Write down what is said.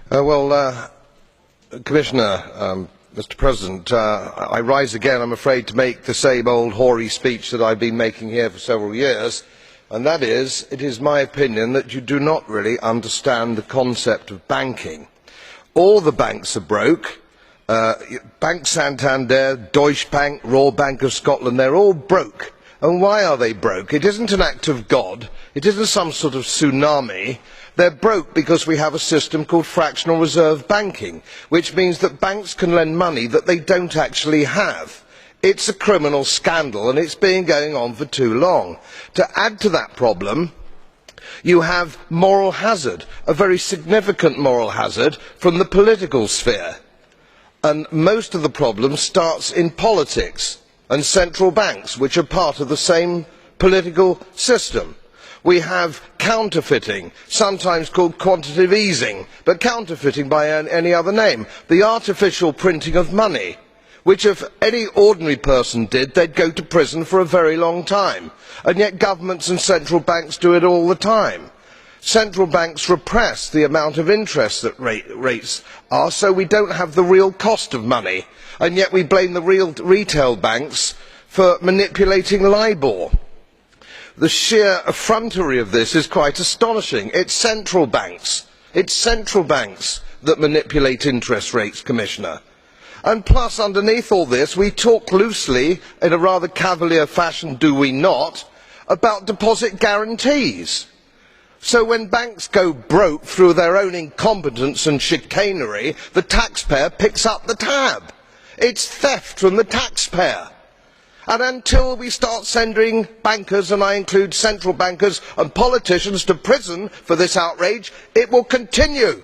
Commissioner, Mr. President, I rise again, I am afraid, to make the same old hoary speech that I have been making here for several years, and that is, it is my opinion that you do not really understand the concept of banking. All the banks are broke. Bank Santander, Deutsche Bank, Royal Bank of Scotland, they are all broke. And why are they broke? It isn't an act of God. It isn't some sort of tsunami. They are broke because we have a system called fractional reserve banking, which means that banks can lend money that they don't actually have. It's a criminal scandal, and it's been going on for too long. To add to that problem, you have moral hazard, a very significant moral hazard from the political sphere. And most of the problem starts in politics and central banks, which are part of the same political system. We have counterfeiting, sometimes called quantitative easing, but counterfeiting by any other name. The artificial printing of money, which if any ordinary person did, they'd go to prison for a very long time. And yet governments and central banks do it all the time. Central banks repress the amount of interest that rates are, so we don't have the real cost of money. And yet we blame the real retail banks for manipulating LIBOR. The sheer effrontery of this is quite astonishing. It's central banks that manipulate interest rates, Commissioner. And plus, underneath all this, we talk loosely, in a rather cavalier fashion, do we not, about deposit guarantees. So when banks go broke through their own incompetence and chicanery, the taxpayer picks up the tab. It's theft from the taxpayer. And until we start sending bankers, and I include central bankers and politicians, to prison for this outrage, it will continue.